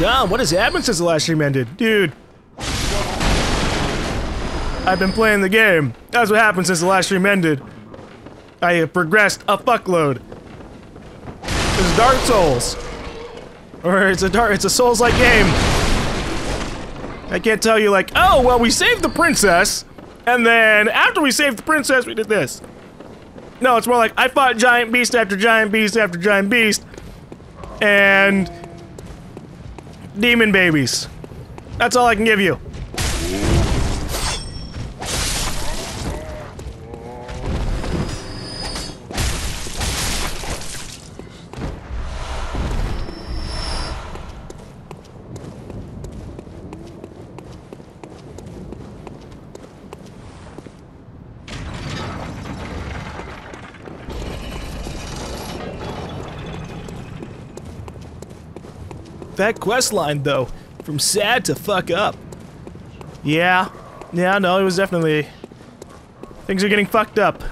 GaLm, what has happened since the last stream ended? Dude. I've been playing the game. That's what happened since the last stream ended. I have progressed a fuckload. It's Dark Souls. Or it's a Souls-like game. I can't tell you like, oh, well, we saved the princess, and then after we saved the princess, we did this. No, it's more like, I fought giant beast after giant beast after giant beast, and demon babies. That's all I can give you. That quest line, though, from sad to fuck up. Yeah, no, it was definitely... Things are getting fucked up.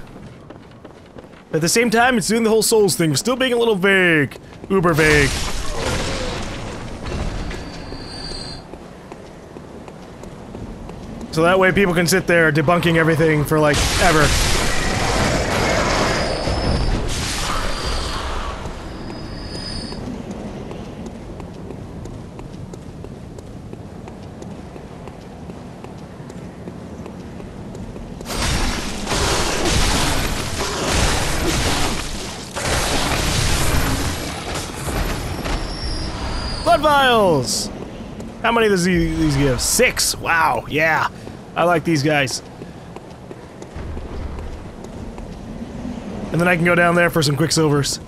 But at the same time, it's doing the whole Souls thing, still being a little vague. Uber vague. So that way people can sit there debunking everything for, like, ever. Blood vials! How many does these give? 6! Wow, yeah. I like these guys. And then I can go down there for some quicksilvers.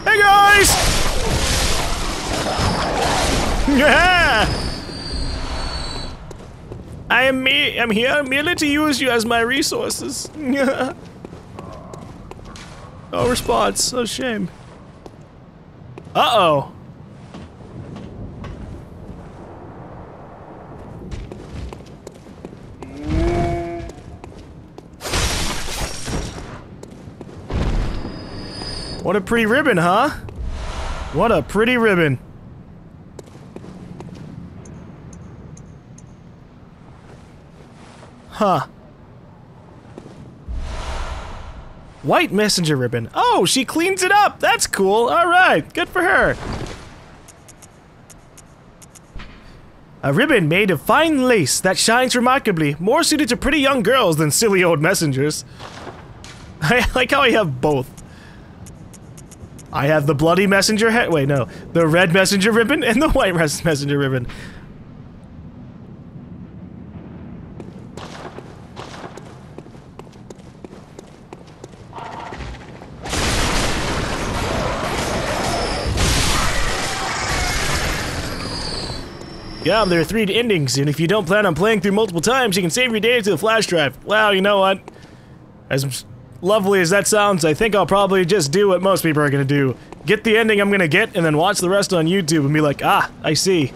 Hey guys! Yeah! I'm here merely to use you as my resources. No response. Oh, shame. Uh-oh. What a pretty ribbon, huh? What a pretty ribbon. Huh. White messenger ribbon. Oh, she cleans it up! That's cool! Alright, good for her. A ribbon made of fine lace that shines remarkably, more suited to pretty young girls than silly old messengers. I like how I have both. I have the bloody messenger head- wait, no. The red messenger ribbon and the white messenger ribbon. Yeah, there are 3 endings, and if you don't plan on playing through multiple times, you can save your data to the flash drive. Well, you know what? As lovely as that sounds, I think I'll probably just do what most people are gonna do. Get the ending I'm gonna get, and then watch the rest on YouTube and be like, ah, I see.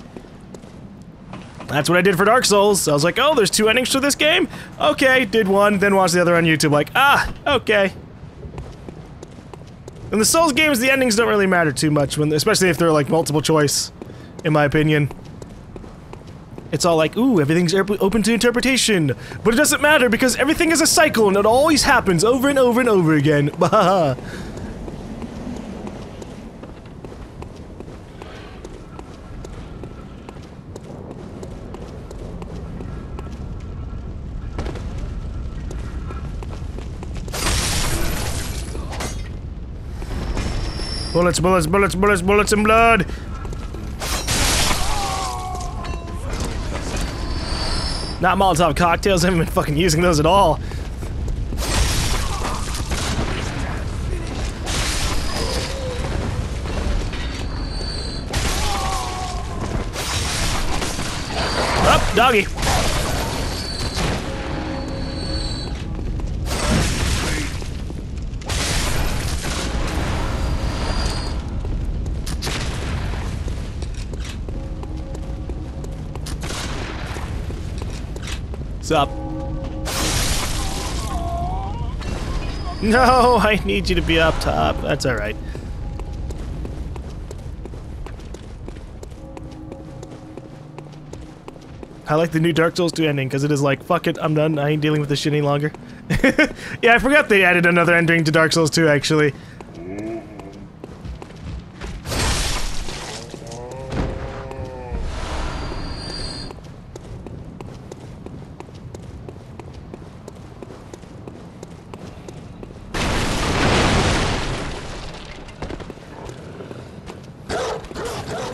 That's what I did for Dark Souls. I was like, oh, there's 2 endings to this game? Okay, did one, then watch the other on YouTube, like, ah, okay. In the Souls games, the endings don't really matter too much, especially if they're like multiple choice, in my opinion. It's all like, ooh, everything's open to interpretation. But it doesn't matter because everything is a cycle and it always happens over and over and over again. Bahaha. Bullets, bullets, bullets, bullets, bullets, and blood! Not Molotov cocktails, I haven't been fucking using those at all. Up, doggy. What's up? No, I need you to be up top. That's alright. I like the new Dark Souls 2 ending, because it is like, fuck it, I'm done, I ain't dealing with this shit any longer. Yeah, I forgot they added another ending to Dark Souls 2, actually.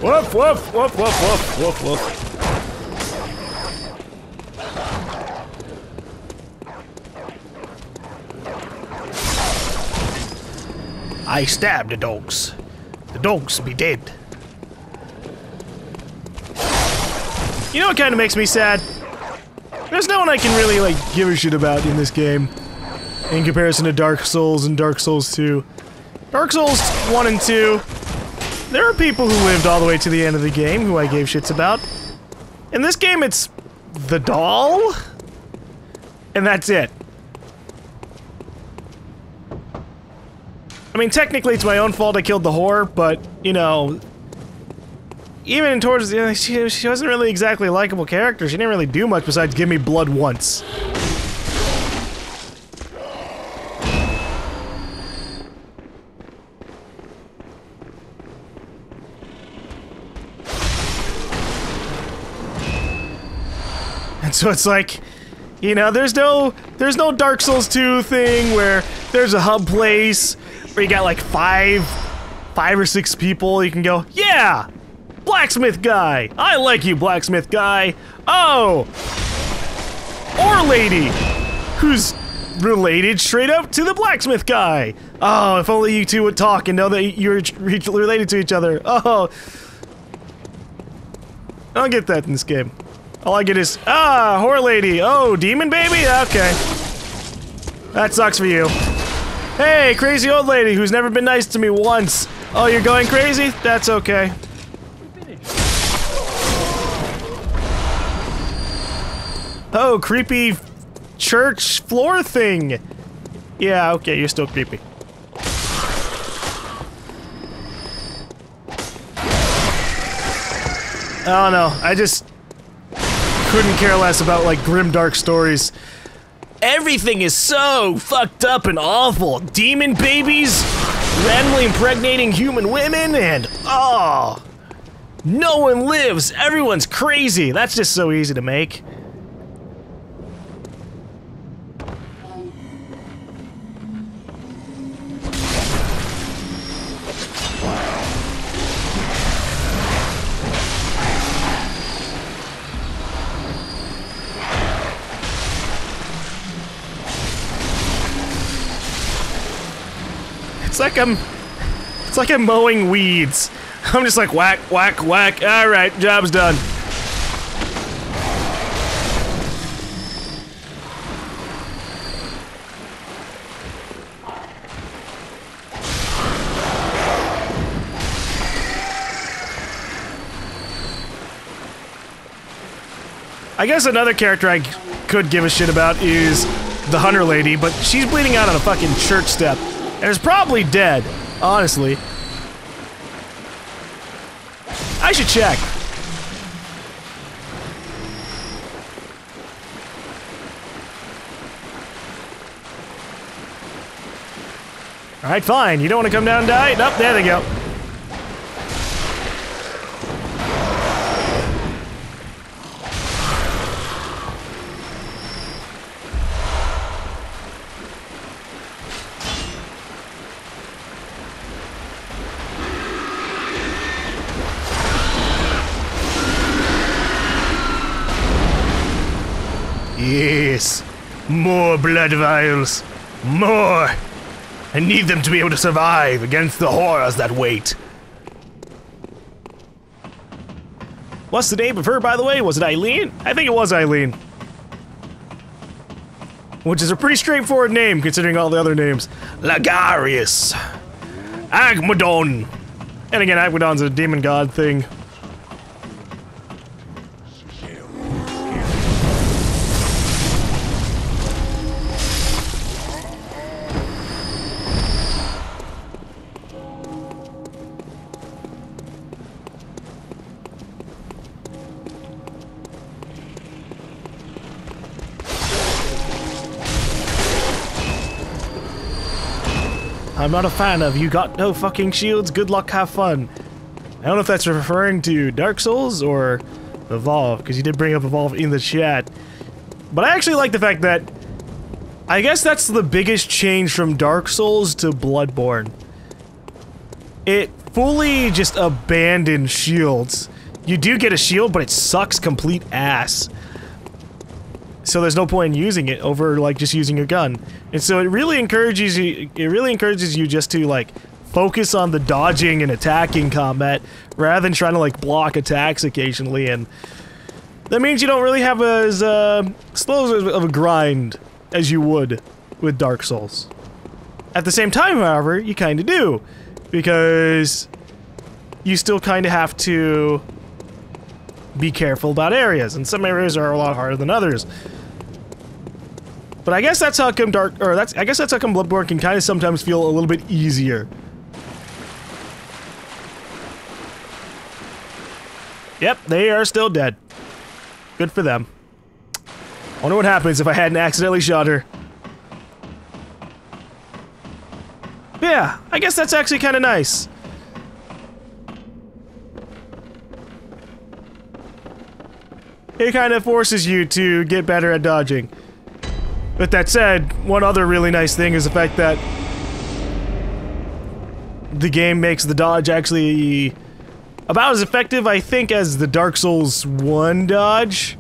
Woof, woof, woof, woof, woof, woof, woof. I stabbed the dogs. The dogs be dead. You know what kind of makes me sad? There's no one I can really, like, give a shit about in this game. In comparison to Dark Souls and Dark Souls 2. Dark Souls 1 and 2... There are people who lived all the way to the end of the game who I gave shits about. In this game, it's... the doll? And that's it. I mean, technically it's my own fault I killed the whore, but, you know... Even towards the end, she wasn't really exactly a likable character. She didn't really do much besides give me blood once. And so it's like, you know, there's no Dark Souls 2 thing where there's a hub place where you got like five or six people you can go, yeah! Blacksmith guy! I like you, blacksmith guy! Oh! Or lady! Who's related straight up to the blacksmith guy! Oh, if only you two would talk and know that you're related to each other. Oh! I don't get that in this game. All I get is, ah, whore lady. Oh, demon baby? Okay. That sucks for you. Hey, crazy old lady who's never been nice to me once. Oh, you're going crazy? That's okay. Oh, creepy church floor thing. Yeah, okay, you're still creepy. Oh no, I just couldn't care less about, like, grim dark stories. Everything is so fucked up and awful. Demon babies, randomly impregnating human women, and oh, no one lives. Everyone's crazy. That's just so easy to make. It's like I'm mowing weeds. I'm just like whack, whack, whack. Alright, job's done. I guess another character I could give a shit about is the Hunter Lady, but she's bleeding out on a fucking church step. And is probably dead, honestly. I should check. Alright, fine. You don't want to come down and die? Nope, there they go. Yes, more blood vials. More! I need them to be able to survive against the horrors that wait. What's the name of her, by the way? Was it Eileen? I think it was Eileen. Which is a pretty straightforward name, considering all the other names. Lagarius. Agmadon. And again, Agmadon's a demon god thing. I'm not a fan of. You got no fucking shields, good luck, have fun. I don't know if that's referring to Dark Souls or Evolve, because you did bring up Evolve in the chat. But I actually like the fact that I guess that's the biggest change from Dark Souls to Bloodborne. It fully just abandoned shields. You do get a shield, but it sucks complete ass. So there's no point in using it over, like, just using a gun. And so it really encourages you just to, like, focus on the dodging and attacking combat rather than trying to, like, block attacks occasionally, and that means you don't really have as slow of a grind as you would with Dark Souls. At the same time, however, you kinda do, because you still kinda have to be careful about areas, and some areas are a lot harder than others. But I guess that's how come I guess that's how come Bloodborne can kinda sometimes feel a little bit easier. Yep, they are still dead. Good for them. I wonder what happens if I hadn't accidentally shot her. Yeah, I guess that's actually kind of nice. It kind of forces you to get better at dodging. With that said, one other really nice thing is the fact that the game makes the dodge actually about as effective, I think, as the Dark Souls 1 dodge.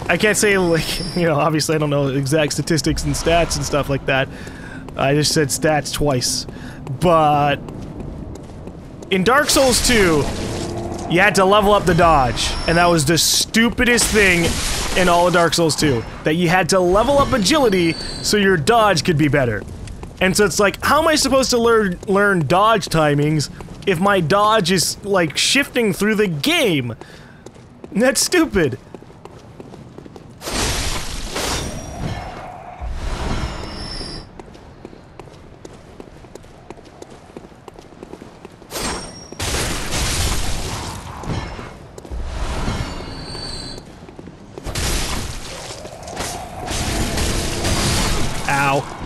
I can't say, like, you know, obviously I don't know exact statistics and stats and stuff like that. I just said stats twice. But in Dark Souls 2, you had to level up the dodge, and that was the stupidest thing in all of Dark Souls 2. That you had to level up agility so your dodge could be better. And so it's like, how am I supposed to learn dodge timings if my dodge is, like, shifting through the game? That's stupid. Ow.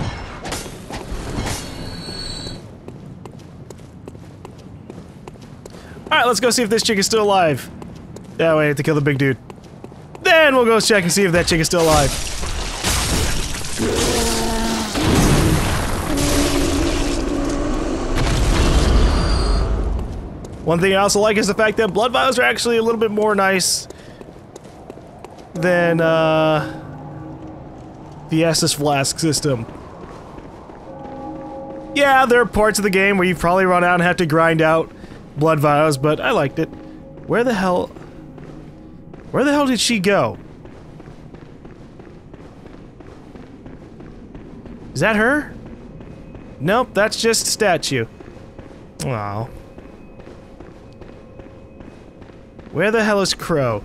Alright, let's go see if this chick is still alive. Yeah, wait, I have to kill the big dude. Then we'll go check and see if that chick is still alive. One thing I also like is the fact that blood vials are actually a little bit more nice than, the Estus Flask system. Yeah, there are parts of the game where you probably run out and have to grind out blood vials, but I liked it. Where the hell did she go? Is that her? Nope, that's just a statue. Wow. Where the hell is Crow?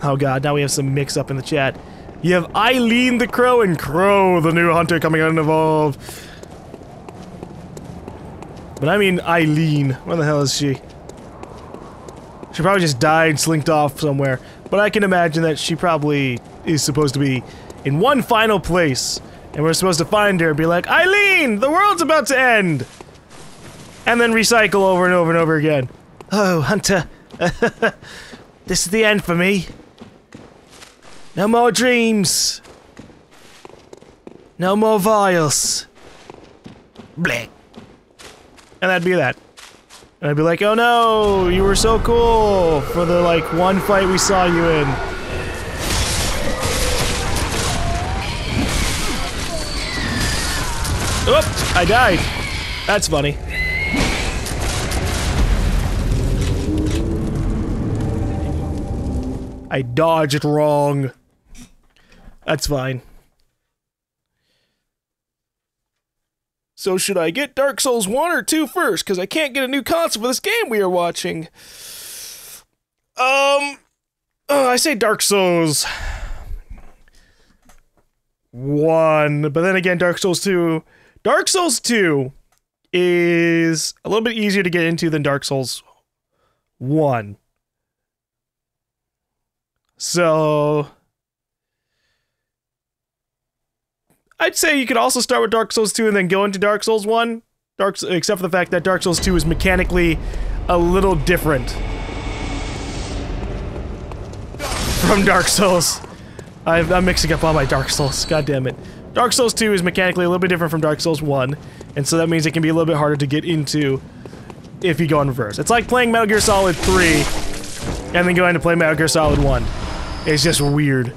Oh god, now we have some mix-up in the chat. You have Eileen the Crow and Crow the new hunter coming out in Evolve. But I mean Eileen. Where the hell is she? She probably just died, slinked off somewhere. But I can imagine that she probably is supposed to be in one final place. And we're supposed to find her and be like, Eileen! The world's about to end! And then recycle over and over and over again. Oh, Hunter. This is the end for me. No more dreams. No more vials. Bleh. And that'd be that. And I'd be like, oh no, you were so cool for the, like, one fight we saw you in. Oop, I died. That's funny. I dodged wrong. That's fine. So should I get Dark Souls 1 or 2 first? Because I can't get a new console for this game we are watching. I say Dark Souls 1, but then again Dark Souls 2. Dark Souls 2 is a little bit easier to get into than Dark Souls 1. So I'd say you could also start with Dark Souls 2 and then go into Dark Souls 1. Except for the fact that Dark Souls 2 is mechanically a little different from Dark Souls. I'm mixing up all my Dark Souls, god damn it. Dark Souls 2 is mechanically a little bit different from Dark Souls 1, and so that means it can be a little bit harder to get into if you go in reverse. It's like playing Metal Gear Solid 3 and then going to play Metal Gear Solid 1. It's just weird.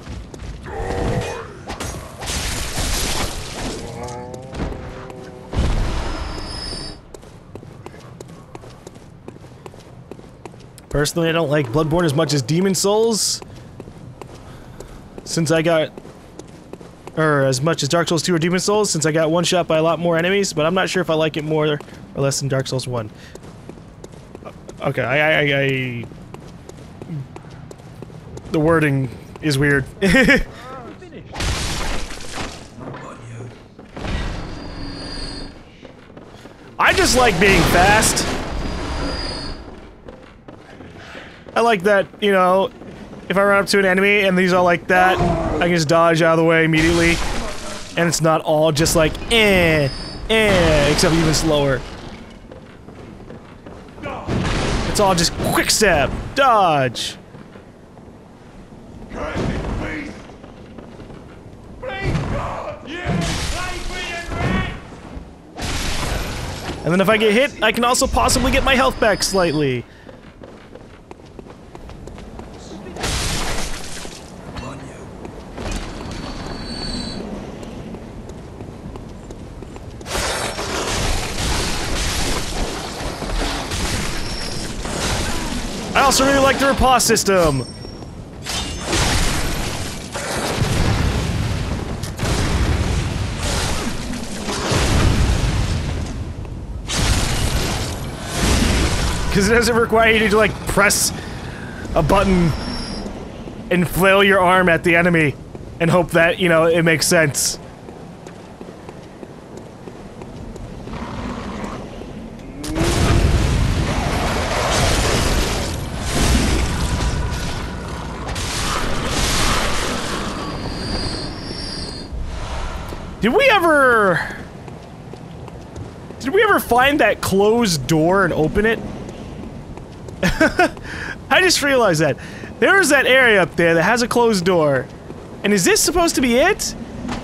Personally, I don't like Bloodborne as much as Demon Souls. Since I got... Or as much as Dark Souls 2 or Demon Souls, since I got one shot by a lot more enemies, but I'm not sure if I like it more or less than Dark Souls 1. Okay, the wording is weird. I just like being fast. I like that, you know, if I run up to an enemy and these are like that, I can just dodge out of the way immediately. And it's not all just like, except even slower. It's all just quick step, dodge. And then if I get hit, I can also possibly get my health back slightly. I also really like the repause system. Because it doesn't require you to like press a button and flail your arm at the enemy and hope that, you know, it makes sense. Did we ever find that closed door and open it? I just realized that. There's that area up there that has a closed door. And is this supposed to be it?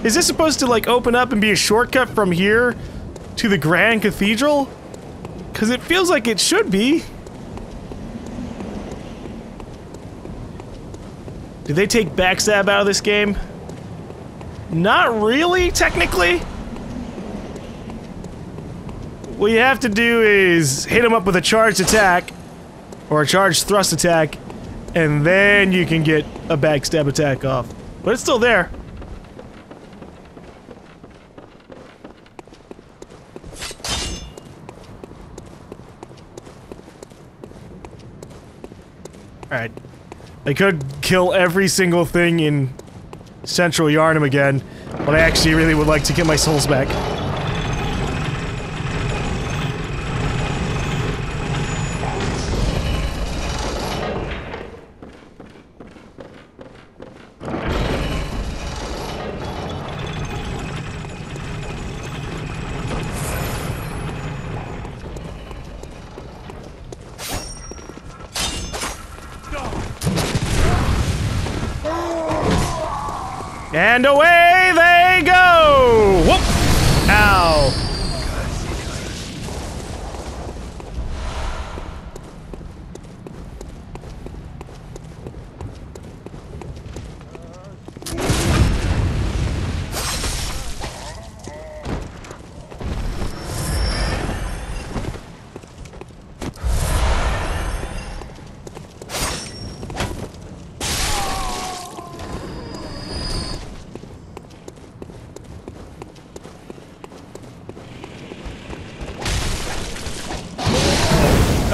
Is this supposed to, like, open up and be a shortcut from here to the Grand Cathedral? Because it feels like it should be. Did they take backstab out of this game? Not really, technically. What you have to do is hit him up with a charged attack, or a charged thrust attack, and then you can get a backstab attack off. But it's still there. Alright. I could kill every single thing in Central Yarnum again, but I actually really would like to get my souls back. And away they go! Whoop! Ow!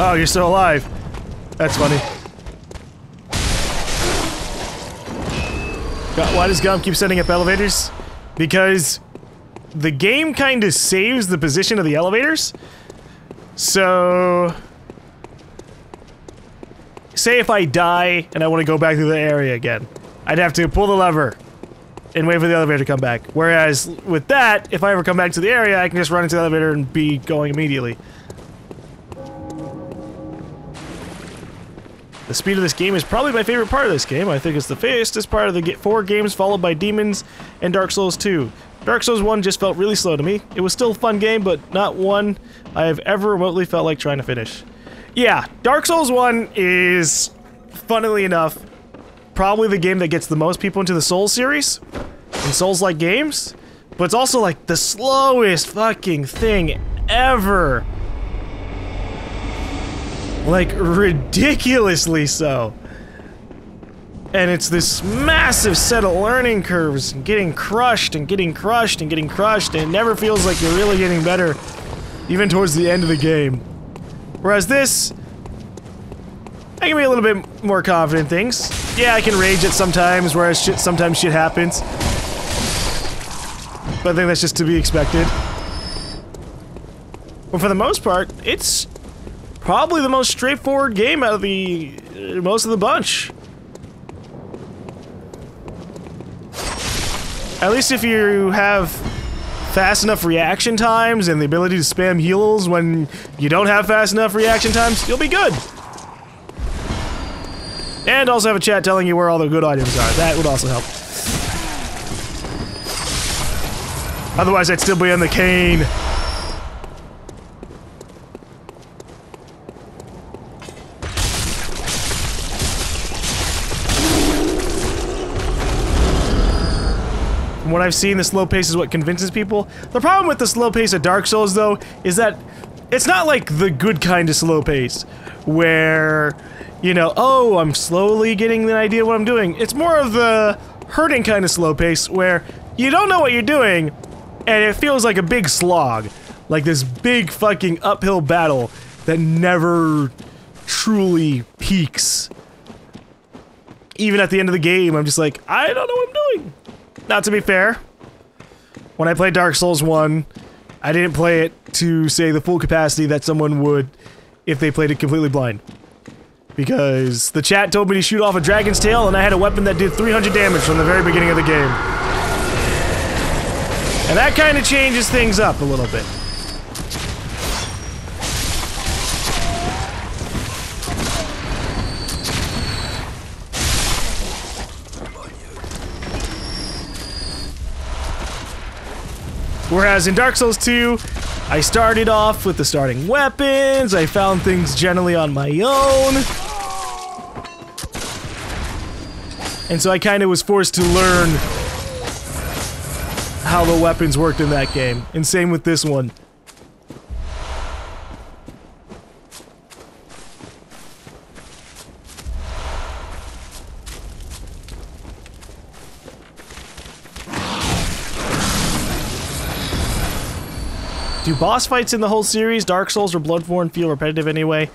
Oh, you're still alive. That's funny. Why does GaLm keep setting up elevators? Because the game kind of saves the position of the elevators. So say if I die and I want to go back to the area again, I'd have to pull the lever and wait for the elevator to come back. Whereas with that, if I ever come back to the area, I can just run into the elevator and be going immediately. The speed of this game is probably my favorite part of this game. I think it's the fastest part of the 4 games, followed by Demons and Dark Souls 2. Dark Souls 1 just felt really slow to me. It was still a fun game, but not one I have ever remotely felt like trying to finish. Yeah, Dark Souls 1 is, funnily enough, probably the game that gets the most people into the Souls series, and Souls-like games, but it's also like the slowest fucking thing ever. Like, ridiculously so. And it's this massive set of learning curves, and getting crushed, and getting crushed, and getting crushed, and it never feels like you're really getting better, even towards the end of the game. Whereas this, I can be a little bit more confident in things. Yeah, I can rage it sometimes, whereas sometimes shit happens. But I think that's just to be expected. But for the most part, it's probably the most straightforward game out of the most of the bunch. At least if you have fast enough reaction times and the ability to spam heals when you don't have fast enough reaction times, you'll be good. And also have a chat telling you where all the good items are. That would also help. Otherwise, I'd still be on the cane. From what I've seen, the slow pace is what convinces people. The problem with the slow pace of Dark Souls, though, is that it's not like the good kind of slow pace, where, you know, oh, I'm slowly getting the idea of what I'm doing. It's more of the hurting kind of slow pace, where you don't know what you're doing, and it feels like a big slog. Like this big fucking uphill battle that never truly peaks. Even at the end of the game, I'm just like, I don't know what I'm doing. Not to be fair, when I played Dark Souls 1, I didn't play it to, say, the full capacity that someone would if they played it completely blind. Because the chat told me to shoot off a dragon's tail, and I had a weapon that did 300 damage from the very beginning of the game. And that kind of changes things up a little bit. Whereas in Dark Souls 2, I started off with the starting weapons, I found things generally on my own. And so I kind of was forced to learn how the weapons worked in that game. And same with this one. Do boss fights in the whole series, Dark Souls or Bloodborne, feel repetitive anyway?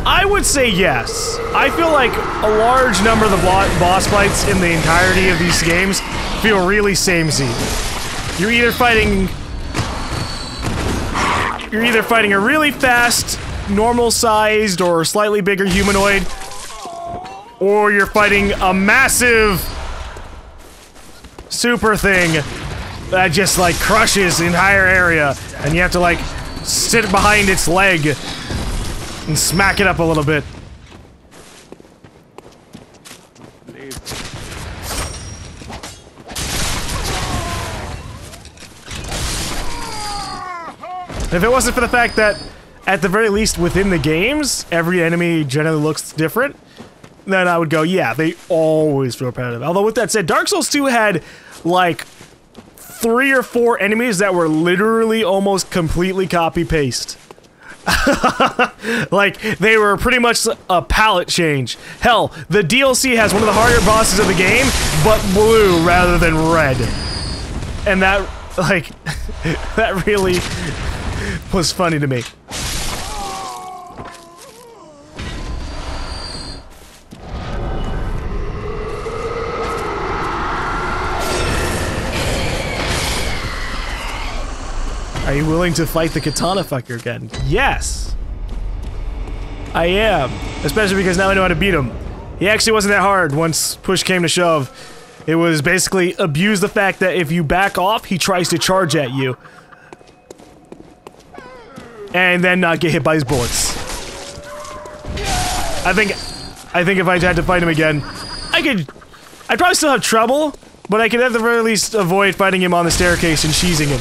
I would say yes. I feel like a large number of the boss fights in the entirety of these games feel really samey. You're either fighting a really fast, normal-sized, or slightly bigger humanoid, or you're fighting a massive super thing that just, like, crushes the entire area, and you have to, like, sit behind its leg and smack it up a little bit. If it wasn't for the fact that, at the very least within the games, every enemy generally looks different, then I would go, yeah, they always feel repetitive. Although with that said, Dark Souls 2 had, like, 3 or 4 enemies that were literally almost completely copy-paste. Like, they were pretty much a palette change. Hell, the DLC has one of the harder bosses of the game, but blue rather than red. And that, like, that really was funny to me. Are you willing to fight the katana fucker again? Yes! I am. Especially because now I know how to beat him. He actually wasn't that hard once push came to shove. It was basically abuse the fact that if you back off, he tries to charge at you. And then not get hit by his bullets. I think if I had to fight him again, I'd probably still have trouble, but I could at the very least avoid fighting him on the staircase and cheesing him.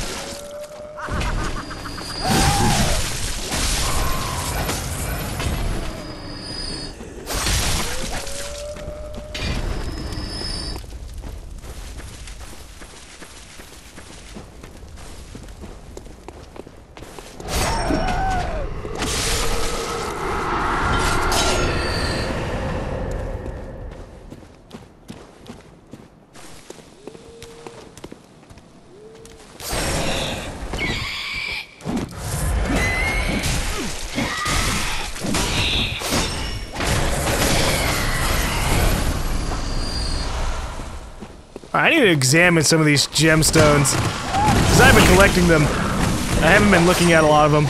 I need to examine some of these gemstones, because I've been collecting them. I haven't been looking at a lot of them.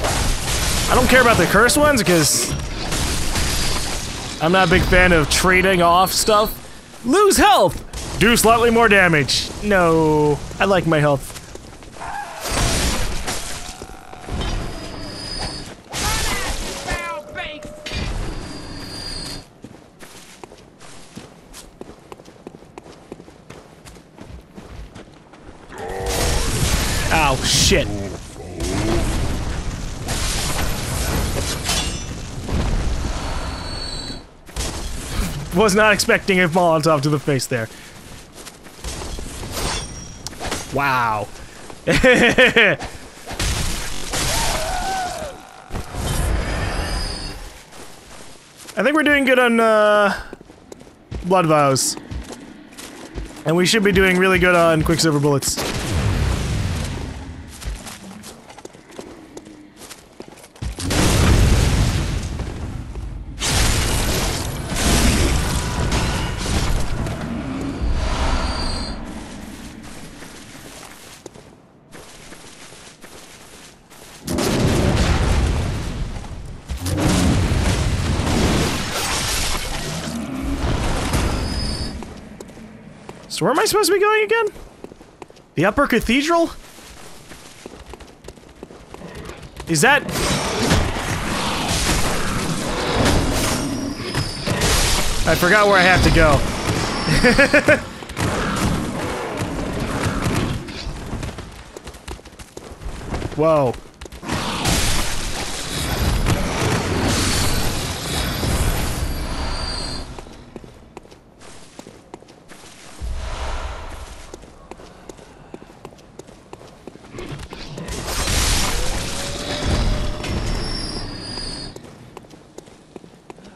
I don't care about the cursed ones, because I'm not a big fan of trading off stuff. Lose health! Do slightly more damage. No, I like my health. Ow, shit. Was not expecting a Molotov to the face there. Wow. I think we're doing good on, blood vials. And we should be doing really good on quicksilver bullets. So where am I supposed to be going again? The upper cathedral? Is that... I forgot where I have to go. Whoa.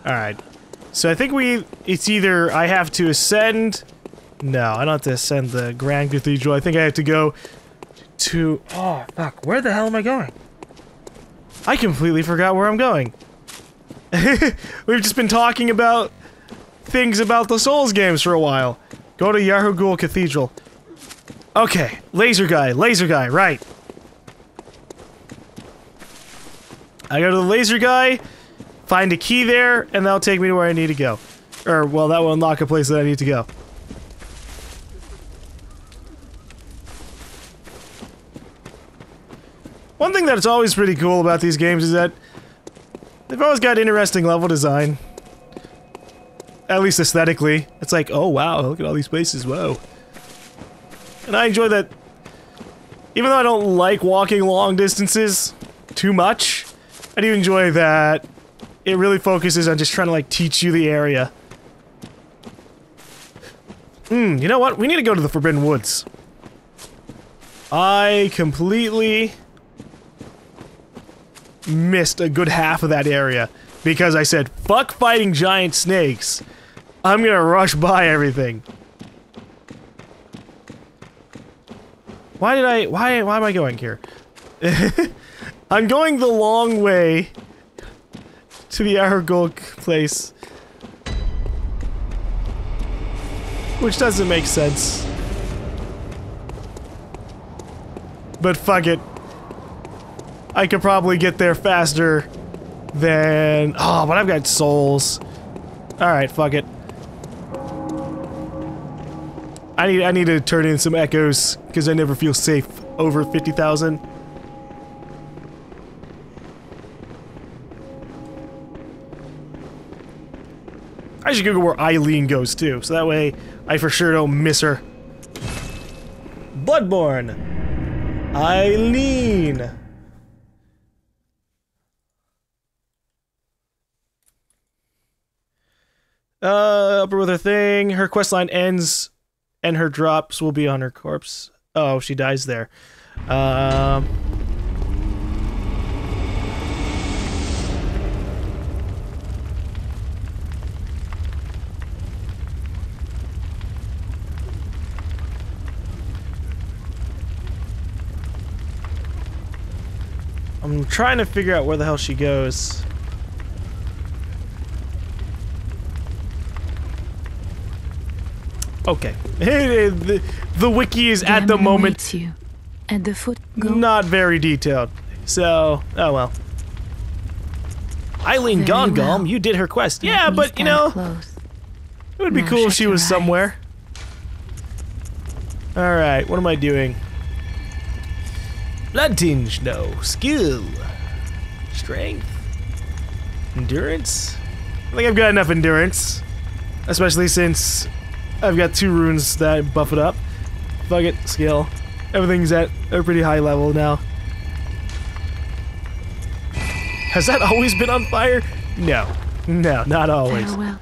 Alright. So I think it's either I have to ascend... No, I don't have to ascend the Grand Cathedral. I think I have to go to... Oh, fuck. Where the hell am I going? I completely forgot where I'm going. We've just been talking about things about the Souls games for a while. Go to Yarhugul Cathedral. Okay. Laser guy, right. I go to the laser guy... Find a key there, and that'll take me to where I need to go. Or, well, that will unlock a place that I need to go. One thing that's always pretty cool about these games is that they've always got interesting level design. At least aesthetically. It's like, oh wow, look at all these places, whoa. And I enjoy that. Even though I don't like walking long distances too much, I do enjoy that it really focuses on just trying to, like, teach you the area. You know what? We need to go to the Forbidden Woods. I completely missed a good half of that area because I said, fuck fighting giant snakes. I'm gonna rush by everything. Why am I going here? I'm going the long way to the Aragog place. Which doesn't make sense. But fuck it. I could probably get there faster then... Oh, but I've got souls. Alright, fuck it. I need to turn in some echoes, because I never feel safe over 50,000. I should go where Eileen goes too, so that way I for sure don't miss her. Bloodborne! Eileen! Upper with her thing. Her questline ends and her drops will be on her corpse. Oh, she dies there. I'm trying to figure out where the hell she goes. Okay. The wiki is at the moment you. At the foot, go. Not very detailed. So, oh well. Eileen gone, GaLm. You did her quest. Yeah, but you know, it would be cool if she was somewhere. Alright, what am I doing? Blood tinge, no. Skill. Strength. Endurance? I think I've got enough endurance. Especially since I've got 2 runes that buff it up. Fuck it, skill. Everything's at a pretty high level now. Has that always been on fire? No. No, not always. Farewell.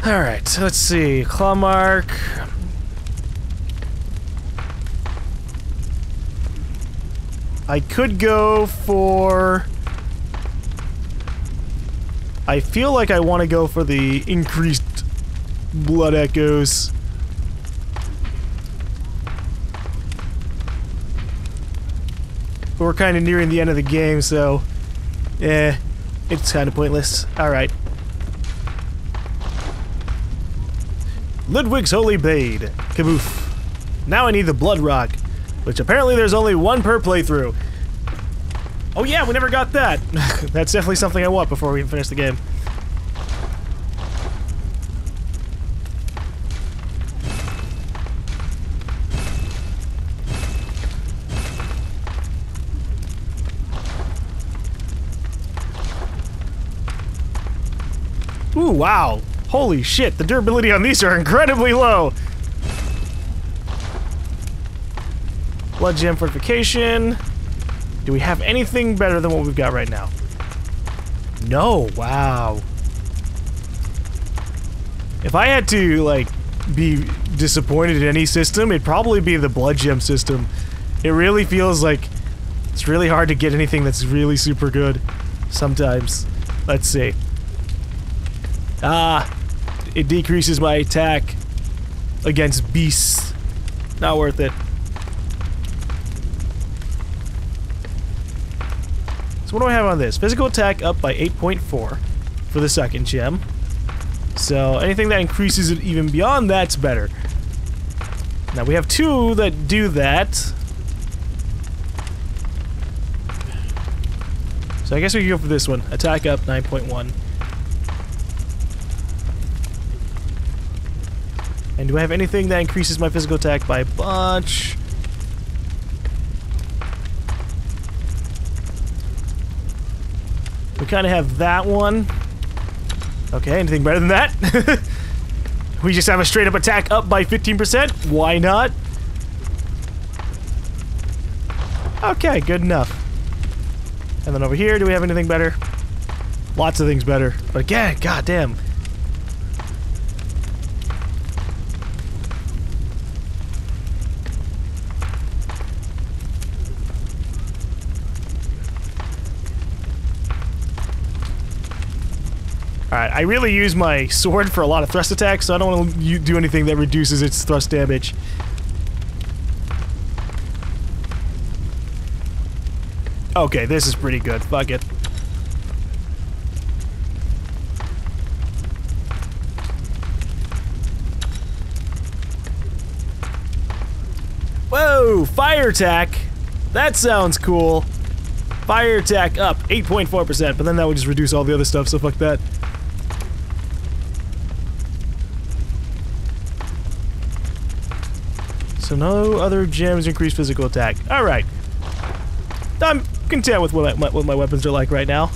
Alright, let's see. Claw mark. I could go for... I feel like I want to go for the increased blood echoes. But we're kind of nearing the end of the game, so... it's kind of pointless. Alright. Ludwig's Holy Blade. Kaboof. Now I need the Blood Rock, which apparently there's only 1 per playthrough. Oh yeah, we never got that. That's definitely something I want before we finish the game. Ooh, wow. Holy shit, the durability on these are incredibly low. Blood gem fortification. Do we have anything better than what we've got right now? No, wow. If I had to, like, be disappointed in any system, it'd probably be the blood gem system. It really feels like it's really hard to get anything that's really super good sometimes. Let's see. Ah, it decreases my attack against beasts. Not worth it. So what do I have on this? Physical attack up by 8.4 for the second gem. So anything that increases it even beyond that's better. Now we have 2 that do that. So I guess we can go for this one. Attack up 9.1. And do I have anything that increases my physical attack by a bunch? We kind of have that one. Okay, anything better than that? We just have a straight up attack up by 15%? Why not? Okay, good enough. And then over here, do we have anything better? Lots of things better. But again, goddamn. Alright, I really use my sword for a lot of thrust attacks, so I don't want to do anything that reduces its thrust damage. Okay, this is pretty good. Fuck it. Oh, fire attack. That sounds cool. Fire attack up 8.4%, but then that would just reduce all the other stuff, so fuck that. So no other gems increase physical attack. Alright. I'm content with what my weapons are like right now.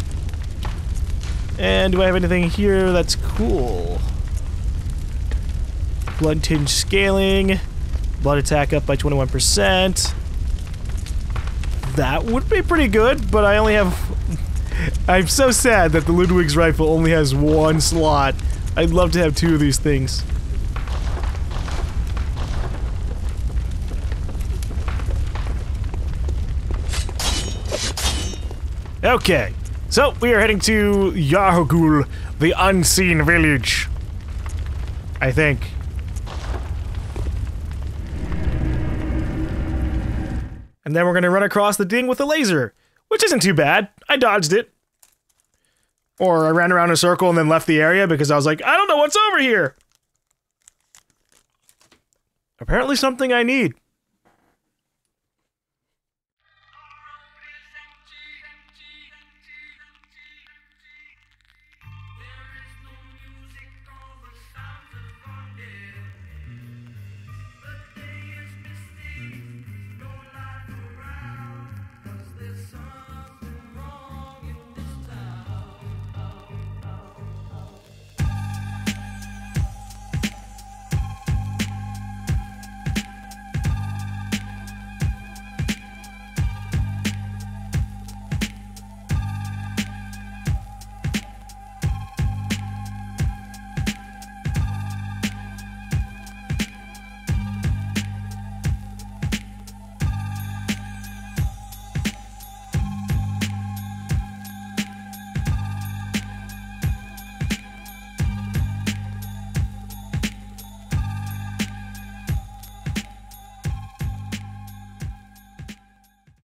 And do I have anything here that's cool? Blood tinge scaling. Blood attack up by 21%. That would be pretty good, but I only have... I'm so sad that the Ludwig's rifle only has one slot. I'd love to have two of these things. Okay, so we are heading to Yargul, the unseen village. I think. And then we're gonna run across the ding with a laser, which isn't too bad. I dodged it. Or I ran around in a circle and then left the area because I was like, I don't know what's over here. Apparently something I need.